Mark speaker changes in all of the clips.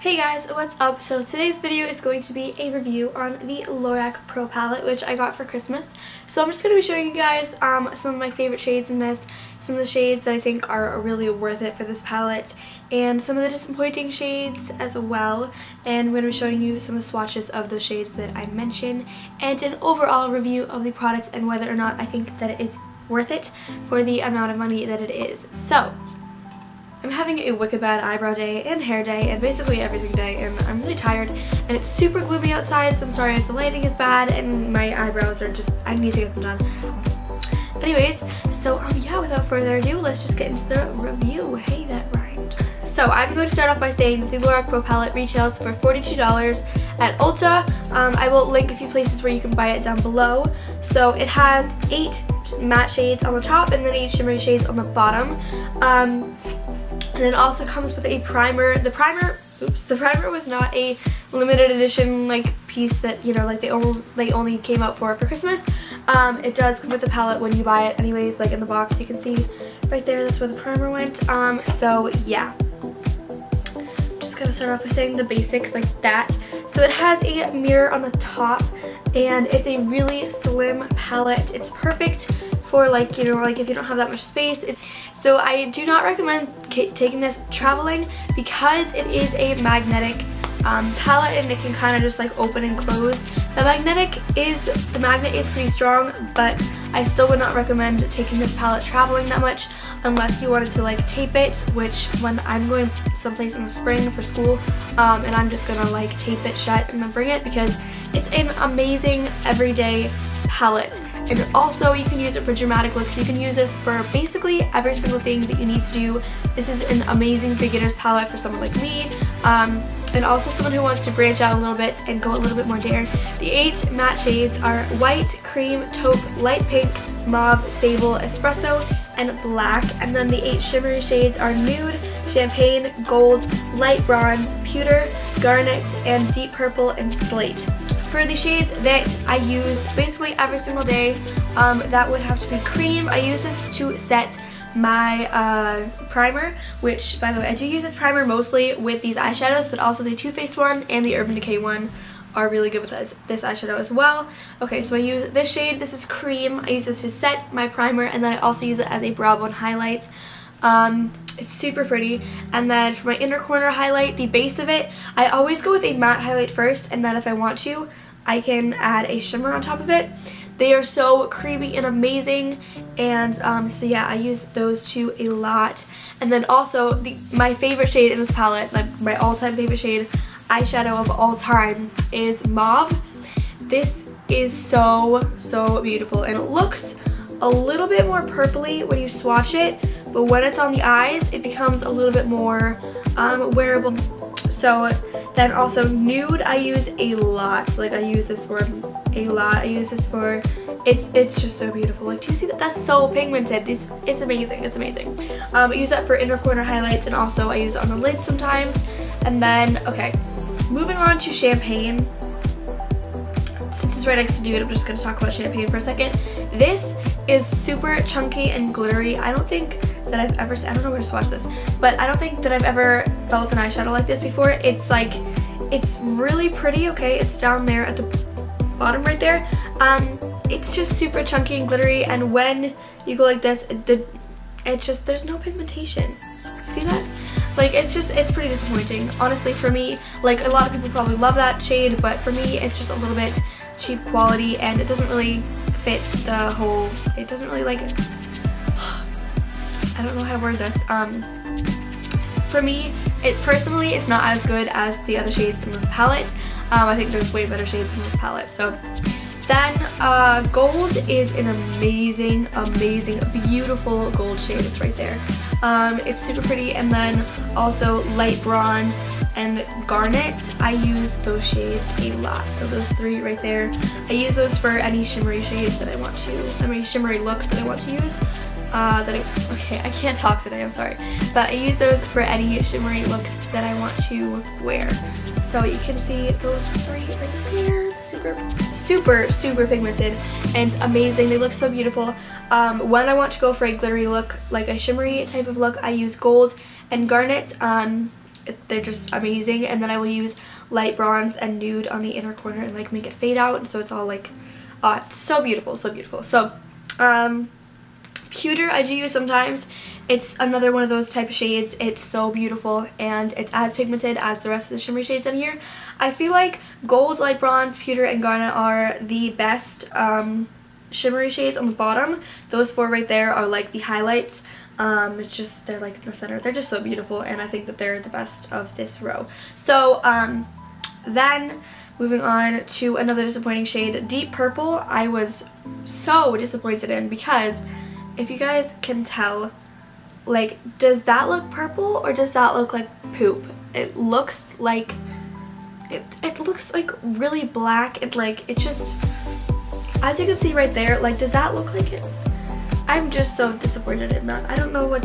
Speaker 1: Hey guys, what's up? So today's video is going to be a review on the LORAC Pro Palette, which I got for Christmas. So I'm just going to be showing you guys some of my favorite shades in this, some of the shades that I think are really worth it for this palette, and some of the disappointing shades as well. And I'm going to be showing you some of the swatches of those shades that I mentioned, and an overall review of the product and whether or not I think that it is worth it for the amount of money that it is. So I'm having a wicked bad eyebrow day and hair day and basically everything day, and I'm really tired and it's super gloomy outside, so I'm sorry if the lighting is bad and my eyebrows are just, I need to get them done. Anyways, so yeah, without further ado, let's just get into the review. Hey, that rhymed. So I'm going to start off by saying that the LORAC Pro Palette retails for $42 at Ulta. I will link a few places where you can buy it down below. So it has 8 matte shades on the top and then 8 shimmery shades on the bottom. And it also comes with a primer. The primer was not a limited edition like piece that, you know, like they only came out for Christmas. It does come with the palette when you buy it anyways, like in the box you can see right there, that's where the primer went. So yeah. Just gonna start off by saying the basics like that. So it has a mirror on the top and it's a really slim palette. It's perfect for like, you know, like if you don't have that much space. So I do not recommend taking this traveling because it is a magnetic palette and it can kind of just like open and close. The magnet is pretty strong, but I still would not recommend taking this palette traveling that much unless you wanted to like tape it, which when I'm going someplace in the spring for school and I'm just gonna like tape it shut and then bring it because it's an amazing everyday palette. And also you can use it for dramatic looks. You can use this for basically every single thing that you need to do. This is an amazing beginner's palette for someone like me, and also someone who wants to branch out a little bit and go a little bit more daring. The 8 matte shades are white, cream, taupe, light pink, mauve, sable, espresso, and black. And then the 8 shimmery shades are nude, champagne, gold, light bronze, pewter, garnet, and deep purple and slate. For the shades that I use basically every single day, that would have to be cream. I use this to set my primer, which by the way, I do use this primer mostly with these eyeshadows, but also the Too Faced one and the Urban Decay one are really good with this eyeshadow as well. Okay, so I use this shade. This is cream. I use this to set my primer, and then I also use it as a brow bone highlight. It's super pretty. And then for my inner corner highlight, the base of it, I always go with a matte highlight first, and then if I want to, I can add a shimmer on top of it. They are so creamy and amazing, and so yeah, I use those two a lot. And then also my favorite shade in this palette, like my all-time favorite shade, eyeshadow of all time, is mauve. This is so beautiful, and it looks a little bit more purpley when you swatch it, but when it's on the eyes it becomes a little bit more wearable. So then also nude I use a lot. Like I use this for a lot. I use this for, it's just so beautiful. Like, do you see that? That's so pigmented. It's amazing. It's amazing. I use that for inner corner highlights, and also I use it on the lid sometimes. And then, okay, moving on to champagne. Since it's right next to nude, I'm just gonna talk about champagne for a second. This is super chunky and glittery. I don't think that I've ever, I don't know where to swatch this, but I don't think that I've ever felt an eyeshadow like this before. It's like, it's really pretty, okay? It's down there at the bottom right there. It's just super chunky and glittery, and when you go like this, it just, there's no pigmentation. See that? Like, it's pretty disappointing. Honestly, for me, like, a lot of people probably love that shade, but for me, it's just a little bit cheap quality, and it doesn't really fit the whole, it doesn't really like, I don't know how to word this. For me, personally, it's not as good as the other shades in this palette. I think there's way better shades in this palette. So then gold is an amazing, beautiful gold shade. It's right there. It's super pretty. And then also light bronze and garnet. I use those shades a lot. So those 3 right there. I use those for any shimmery shades that I want to, shimmery looks that I want to use. Okay, I can't talk today, I'm sorry. But I use those for any shimmery looks that I want to wear. So you can see those 3 right there. Super pigmented and amazing. They look so beautiful. When I want to go for a glittery look, like a shimmery type of look, I use gold and garnet. they're just amazing. And then I will use light bronze and nude on the inner corner and like make it fade out, so it's all like it's so beautiful, so beautiful. So pewter I do use sometimes. It's another one of those type of shades. It's so beautiful and it's as pigmented as the rest of the shimmery shades in here. I feel like gold, light bronze, pewter, and garnet are the best shimmery shades on the bottom. Those four right there are like the highlights. It's just, they're like in the center. They're just so beautiful, and I think that they're the best of this row. So then moving on to another disappointing shade, Deep Purple. I was so disappointed in, because if you guys can tell, like, does that look purple or does that look like poop? It looks like it looks like really black, and like it's just, as you can see right there, like, does that look like it? I'm just so disappointed in that. I don't know. I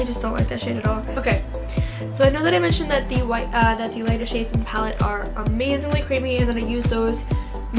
Speaker 1: just don't like that shade at all. Okay, so I know that I mentioned that the lighter shades in the palette are amazingly creamy and that I use those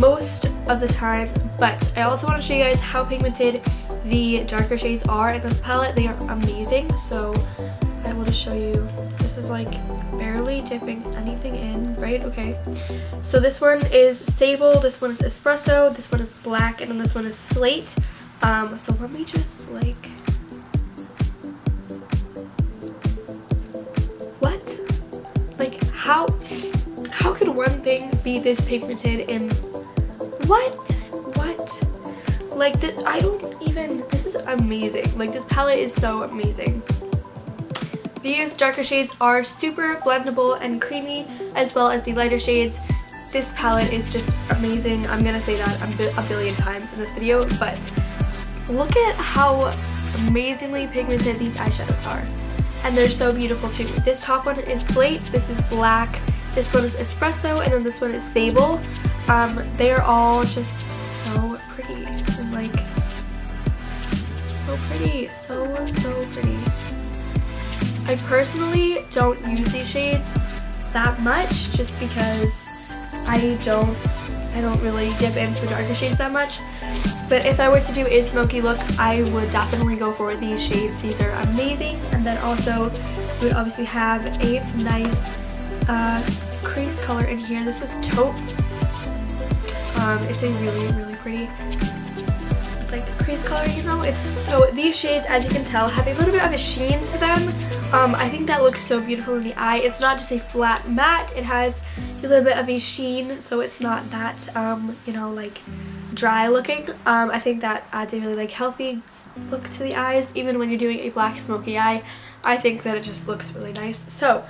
Speaker 1: most of the time, but I also want to show you guys how pigmented the darker shades are in this palette. They are amazing, so I will just show you. This is like barely dipping anything in, right? Okay, so this one is Sable, this one is Espresso, this one is Black, and then this one is Slate. So let me just like, what? Like, how could one thing be this pigmented in what? Like, I don't even, this is amazing. Like, this palette is so amazing. These darker shades are super blendable and creamy, as well as the lighter shades. This palette is just amazing. I'm gonna say that a billion times in this video, but look at how amazingly pigmented these eyeshadows are. And they're so beautiful too. This top one is Slate, this is Black, this one is Espresso, and then this one is Sable. They are all just so pretty, and like, so pretty, so pretty. I personally don't use these shades that much, just because I don't really dip into the darker shades that much. But if I were to do a smoky look, I would definitely go for these shades. These are amazing. And then also, we would obviously have a nice crease color in here. This is Taupe. It's a really pretty like crease color, you know. So these shades, as you can tell, have a little bit of a sheen to them. I think that looks so beautiful in the eye. It's not just a flat matte, it has a little bit of a sheen, so it's not that you know, like dry looking. I think that adds a really like healthy look to the eyes. Even when you're doing a black smoky eye, I think that it just looks really nice. So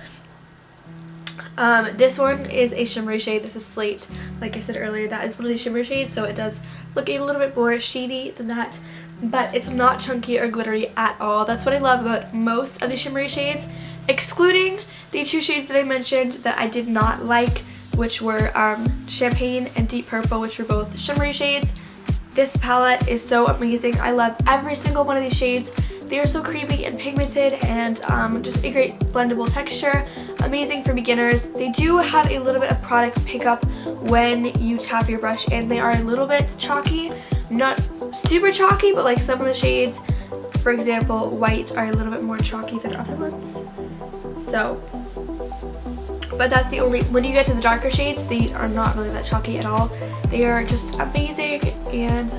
Speaker 1: this one is a shimmery shade. This is Slate. Like I said earlier, that is one of the shimmery shades, so it does look a little bit more sheeny than that, but it's not chunky or glittery at all. That's what I love about most of the shimmery shades, excluding the two shades that I mentioned that I did not like, which were Champagne and Deep Purple, which were both shimmery shades. This palette is so amazing. I love every single one of these shades. They are so creamy and pigmented, and just a great blendable texture. Amazing for beginners. They do have a little bit of product pickup when you tap your brush, and they are a little bit chalky. Not super chalky, but like some of the shades, for example, white, are a little bit more chalky than other ones. So, but that's the only, when you get to the darker shades, they are not really that chalky at all. They are just amazing, and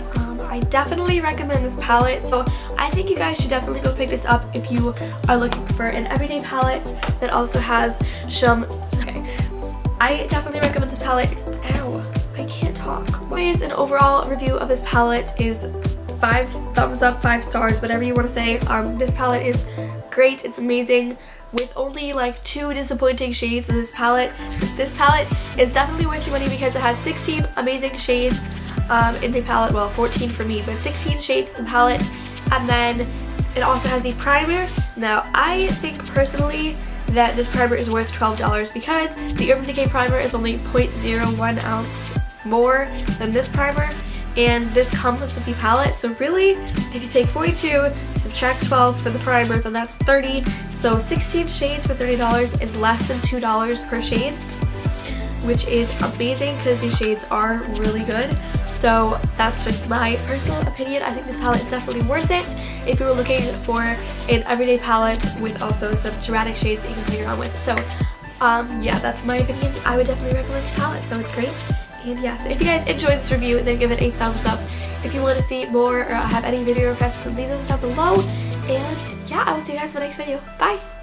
Speaker 1: I definitely recommend this palette. So I think you guys should definitely go pick this up if you are looking for an everyday palette that also has some, okay, I definitely recommend this palette. Ow, I can't talk. Anyways, an overall review of this palette is 5 thumbs up, 5 stars, whatever you want to say. This palette is great, it's amazing. With only like 2 disappointing shades in this palette is definitely worth your money, because it has 16 amazing shades in the palette. Well, 14 for me, but 16 shades in the palette. And then it also has the primer. Now, I think personally that this primer is worth $12, because the Urban Decay primer is only 0.01 ounce more than this primer, and this comes with the palette. So really, if you take 42, subtract 12 for the primer, then that's 30. So 16 shades for $30 is less than $2 per shade, which is amazing because these shades are really good. So that's just my personal opinion. I think this palette is definitely worth it if you were looking for an everyday palette with also some dramatic shades that you can play around with. So yeah, that's my opinion. I would definitely recommend this palette, so it's great. And yeah, so if you guys enjoyed this review, then give it a thumbs up. If you want to see more or have any video requests, then leave those down below. And yeah, I will see you guys in my next video. Bye!